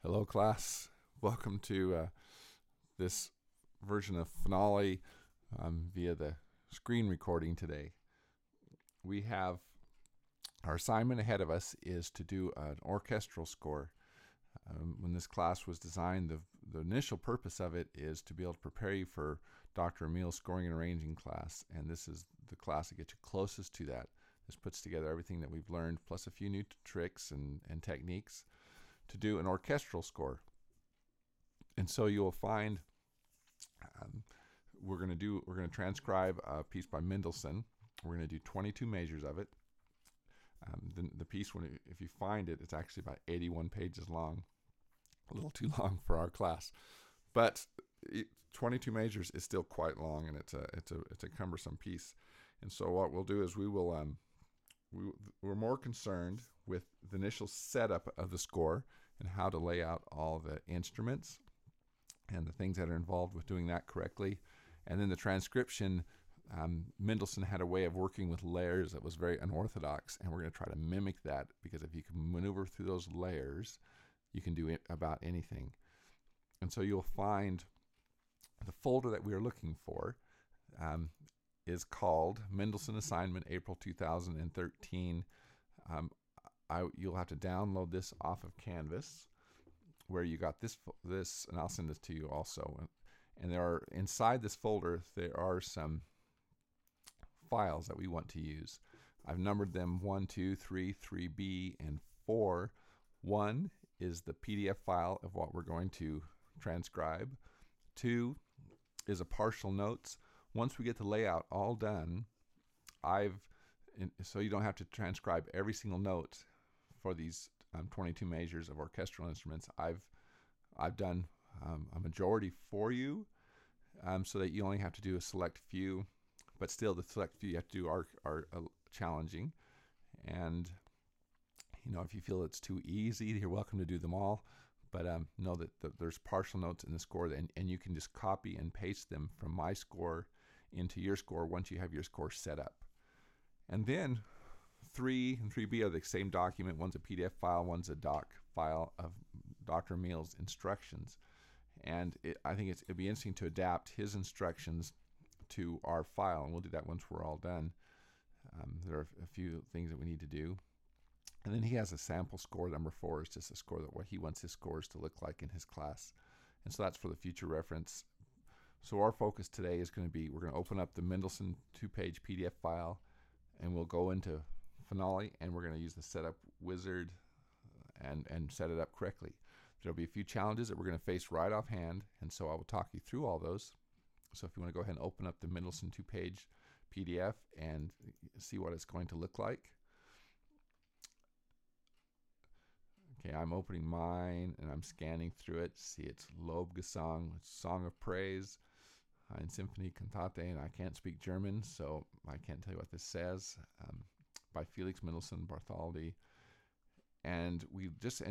Hello, class. Welcome to this version of Finale via the screen recording today. We have our assignment ahead of us is to do an orchestral score. When this class was designed, the initial purpose of it is to be able to prepare you for Dr. Emil's scoring and arranging class, and this is the class that gets you closest to that. This puts together everything that we've learned, plus a few new tricks and techniques to do an orchestral score. And so you will find we're going to transcribe a piece by Mendelssohn. We're going to do 22 measures of it. The piece, if you find it, it's actually about 81 pages long, a little too long for our class, but 22 measures is still quite long, and it's a cumbersome piece. And so what we'll do is we're more concerned with the initial setup of the score and how to lay out all the instruments and the things that are involved with doing that correctly. And then the transcription, Mendelssohn had a way of working with layers that was very unorthodox, and we're going to try to mimic that, because if you can maneuver through those layers, you can do about anything. And so you'll find the folder that we are looking for is called Mendelssohn Assignment April 2013. You'll have to download this off of Canvas, where you got this, and I'll send this to you also. And there are, inside this folder, there are some files that we want to use. I've numbered them 1, 2, 3, 3B, and 4. 1 is the PDF file of what we're going to transcribe. 2 is a partial notes. Once we get the layout all done, so you don't have to transcribe every single note for these 22 measures of orchestral instruments. I've done a majority for you, so that you only have to do a select few, but still the select few you have to do are challenging. And if you feel it's too easy, you're welcome to do them all, but know that there's partial notes in the score, and you can just copy and paste them from my score into your score once you have your score set up. And then 3 and 3B are the same document. One's a PDF file, one's a doc file of Dr. Emil's instructions. And I think it'd be interesting to adapt his instructions to our file, and we'll do that once we're all done. There are a few things that we need to do. And then he has a sample score. Number 4 is just a score that what he wants his scores to look like in his class. And so that's for the future reference. So our focus today is going to be, we're going to open up the Mendelssohn 2-page PDF file, and we'll go into Finale, and we're going to use the setup wizard and set it up correctly. There'll be a few challenges that we're going to face right offhand, and so I will talk you through all those. So if you want to go ahead and open up the Mendelssohn 2-page PDF and see what it's going to look like. Okay, I'm opening mine, and I'm scanning through it. See, it's Lobgesang, Song of Praise, in Symphony Cantate, and I can't speak German, so I can't tell you what this says, by Felix Mendelssohn Bartholdy. And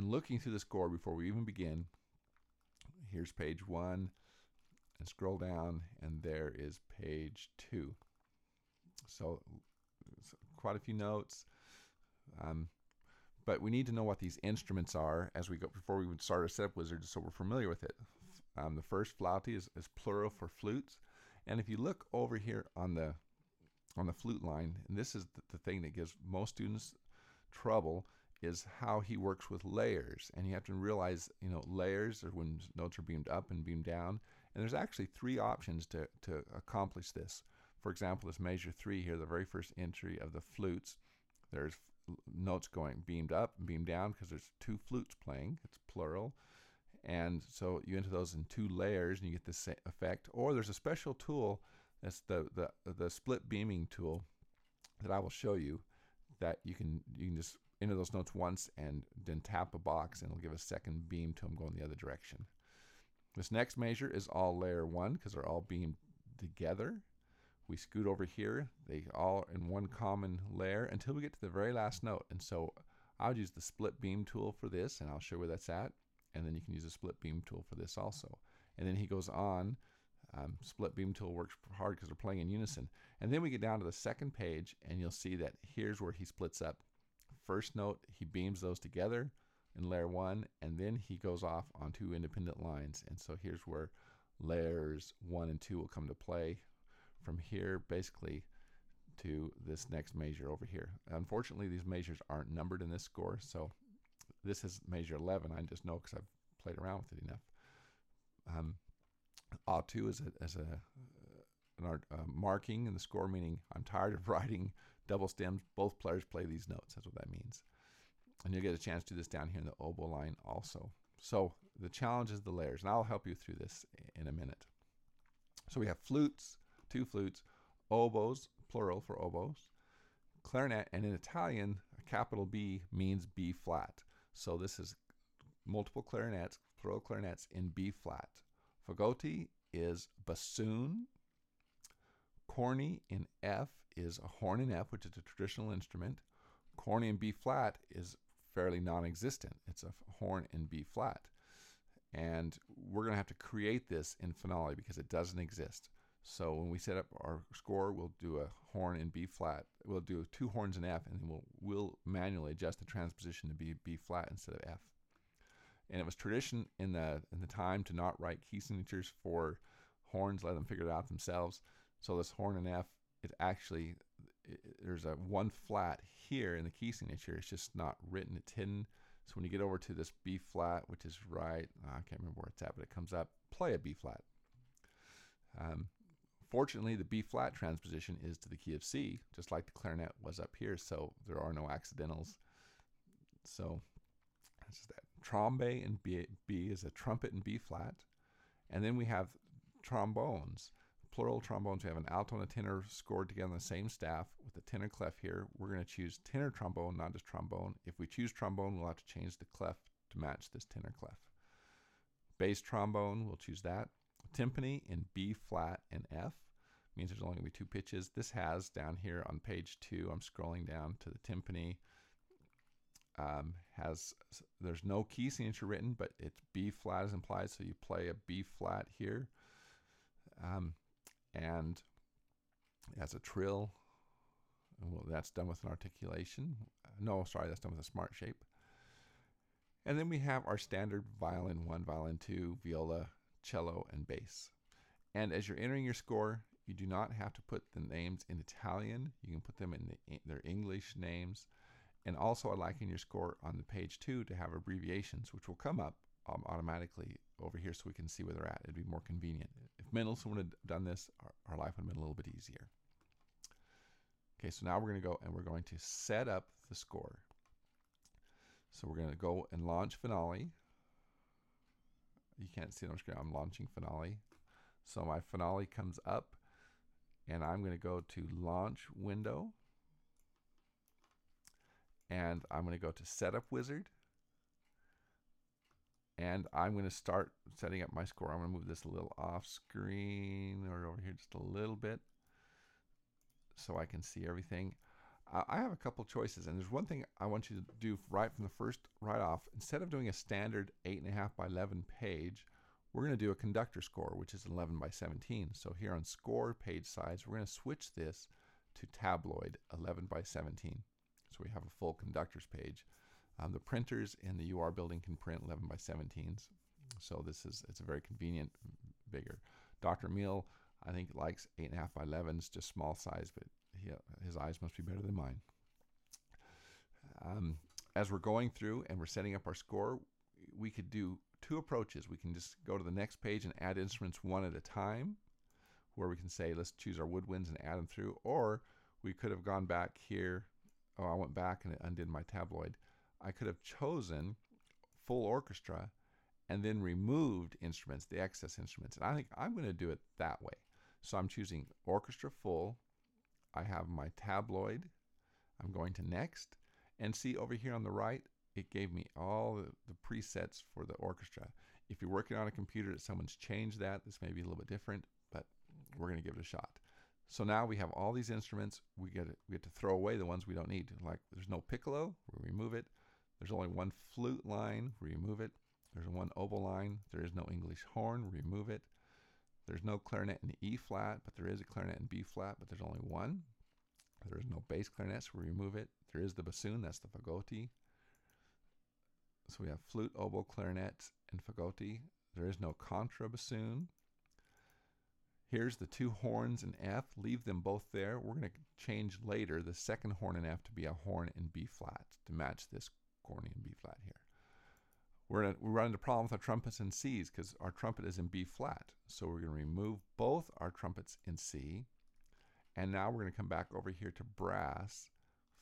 looking through the score before we even begin, here's page 1, and scroll down, and there is page 2. So quite a few notes. But we need to know what these instruments are as we go before we would start our setup wizard, so we're familiar with it. The first flauty is plural for flutes, and if you look over here on the flute line, and this is the thing that gives most students trouble, is how he works with layers. And you have to realize, layers are when notes are beamed up and beamed down, and there's actually 3 options to accomplish this. For example, this measure 3 here, the very first entry of the flutes, there's notes going beamed up and beamed down because there's 2 flutes playing. It's plural. And so you enter those in 2 layers and you get this effect. Or there's a special tool, that's the split beaming tool that I will show you, that you can just enter those notes once and then tap a box, and it'll give a second beam to them going the other direction. This next measure is all layer 1 because they're all beamed together. We scoot over here, they all in one common layer until we get to the very last note. And so I'll use the split beam tool for this, and I'll show you where that's at. And then you can use the split beam tool for this also. And then he goes on. Split beam tool works hard because they're playing in unison. And then we get down to the second page, and you'll see that here's where he splits up. First note, he beams those together. in layer 1, and then he goes off on 2 independent lines. And so here's where layers 1 and 2 will come to play from here basically to this next measure over here. Unfortunately, these measures aren't numbered in this score, so this is measure 11. I just know because I've played around with it enough. A2 is an marking in the score, meaning I'm tired of writing double stems. Both players play these notes. That's what that means. And you'll get a chance to do this down here in the oboe line also. So the challenge is the layers, and I'll help you through this in a minute. So we have flutes, 2 flutes, oboes, plural for oboes, clarinet, and in Italian, a capital B means B flat. So this is multiple clarinets, plural clarinets in B flat. Fagotti is bassoon. Corny in F is a horn in F, which is a traditional instrument. Corny in B flat is fairly non-existent. It's a horn in B flat. And we're going to have to create this in Finale because it doesn't exist. So when we set up our score, we'll do a horn in B flat. We'll do 2 horns in F, and then we'll manually adjust the transposition to be B flat instead of F. And it was tradition in the time to not write key signatures for horns, let them figure it out themselves. So this horn in F, there's a 1 flat here in the key signature. It's just not written. It's hidden. So when you get over to this B flat, which is right, I can't remember where it's at, but it comes up, play a B flat. Fortunately, the B flat transposition is to the key of C, just like the clarinet was up here, so there are no accidentals. So that's just that. Trombe in B is a trumpet in B flat. And then we have trombones, plural trombones. We have an alto and a tenor scored together on the same staff with the tenor clef here. We're going to choose tenor trombone, not just trombone. If we choose trombone, we'll have to change the clef to match this tenor clef. Bass trombone, we'll choose that. Timpani in B flat and F means there's only going to be 2 pitches. This has down here on page 2, I'm scrolling down to the timpani, there's no key signature written, but it's B flat is implied, so you play a B flat here. And as a trill, well, that's done with an articulation. No, sorry, that's done with a smart shape. And then we have our standard violin 1, violin 2, viola, cello, and bass. And as you're entering your score, you do not have to put the names in Italian. You can put them in their English names. And also, I'd like in your score on the page 2 to have abbreviations, which will come up automatically over here so we can see where they're at. It'd be more convenient. If Mendelssohn would have done this, our life would have been a little bit easier. Okay, so now we're going to go and we're going to set up the score. So we're going to go and launch Finale. You can't see it on screen. I'm launching Finale. So my Finale comes up, and I'm going to go to Launch Window. And I'm going to go to Setup Wizard. And I'm going to start setting up my score. I'm going to move this a little off screen or over here just a little bit so I can see everything. I have a couple choices, and there's one thing I want you to do right from the right off. Instead of doing a standard 8.5 by 11 page, we're going to do a conductor score, which is 11 by 17. So here on score page size, we're going to switch this to tabloid 11 by 17. So we have a full conductor's page. The printers in the UR building can print 11 by 17s. So it's a very convenient, bigger. Dr. Emil, I think, likes 8.5 by 11s, just small size, but his eyes must be better than mine. As we're going through and we're setting up our score, we could do 2 approaches. We can just go to the next page and add instruments one at a time, where we can say, let's choose our woodwinds and add them through. Or we could have gone back here. Oh, I went back and undid my tabloid. I could have chosen full orchestra and then removed instruments, the excess instruments. And I think I'm going to do it that way. So I'm choosing orchestra full. I have my tabloid. I'm going to next. And see over here on the right, it gave me all the presets for the orchestra. If you're working on a computer that someone's changed that, this may be a little bit different, but we're going to give it a shot. So now we have all these instruments. We get to throw away the ones we don't need. Like there's no piccolo, we remove it. There's only 1 flute line, we remove it. There's 1 oboe line. There is no English horn, we remove it. There's no clarinet in E flat, but there is a clarinet in B flat, but there's only 1. There is no bass clarinet, so we remove it. There is the bassoon, that's the fagotti. So we have flute, oboe, clarinet, and fagotti. There is no contrabassoon. Here's the two horns in F. Leave them both there. We're going to change later the second horn in F to be a horn in B flat to match this corny in B flat here. We run into a problem with our trumpets in C's because our trumpet is in B flat. So we're going to remove both our trumpets in C. And now we're going to come back over here to brass,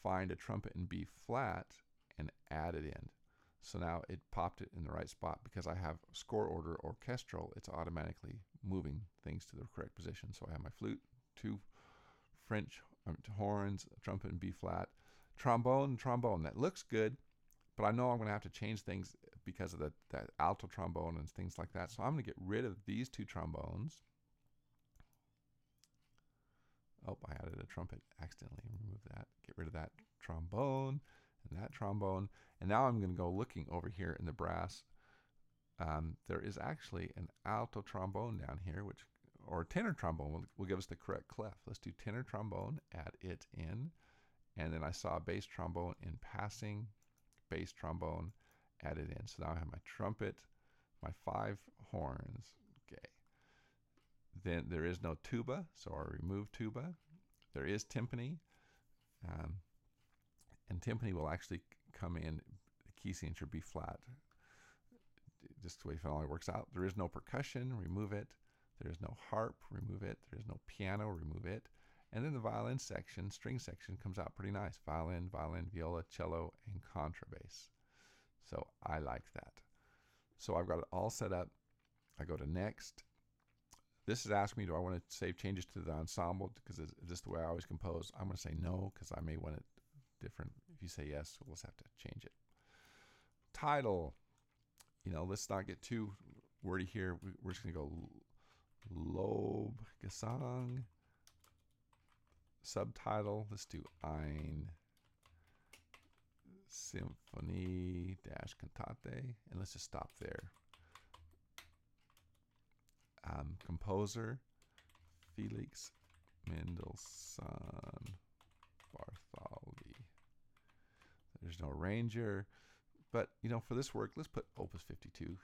find a trumpet in B flat, and add it in. So now it popped it in the right spot because I have score order orchestral. It's automatically moving things to the correct position. So I have my flute, two French horns, a trumpet in B flat, trombone. That looks good, but I know I'm going to have to change things because of that alto trombone and things like that. So I'm going to get rid of these two trombones. Oh, I added a trumpet accidentally. Remove that. Get rid of that trombone and that trombone. And now I'm going to go looking over here in the brass. There is actually an alto trombone down here, or a tenor trombone will give us the correct clef. Let's do tenor trombone, add it in. And then I saw a bass trombone in passing, bass trombone, add it in. So now I have my trumpet, my 5 horns. Okay. Then there is no tuba, so I remove tuba. There is timpani, and timpani will actually come in the key signature B flat. Just the way it all works out. There is no percussion, remove it. There is no harp, remove it. There is no piano, remove it. And then the violin section, string section, comes out pretty nice. Violin, viola, cello, and contrabass. So I like that. So I've got it all set up. I go to next. This is asking me, do I want to save changes to the ensemble? Because is this the way I always compose? I'm going to say no, because I may want it different. If you say yes, we'll just have to change it. Title. Let's not get too wordy here. We're just going to go Lobgesang. Subtitle. Let's do Ein Symphonie Cantate. And let's just stop there. Composer Felix Mendelssohn Bartholdy. There's no arranger, but for this work, let's put Opus 52.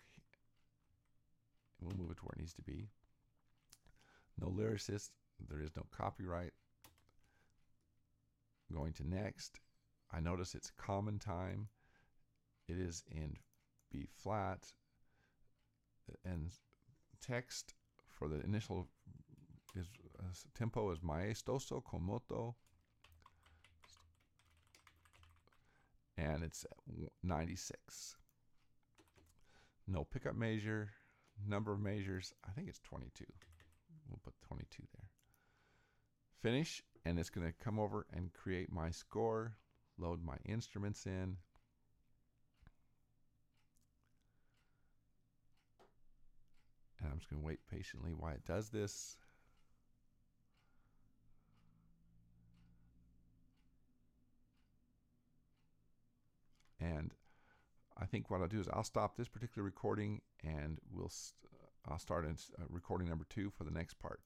We'll move it to where it needs to be. No lyricist. There is no copyright. Going to next. I notice it's common time. It is in B flat, and text for the initial is tempo is maestoso con moto, and it's 96. No pickup measure. Number of measures, I think it's 22. We'll put 22 there. Finish, and it's going to come over and create my score, load my instruments in. And I'm just going to wait patiently while it does this. And I think what I'll do is I'll stop this particular recording, and I'll start recording number 2 for the next part.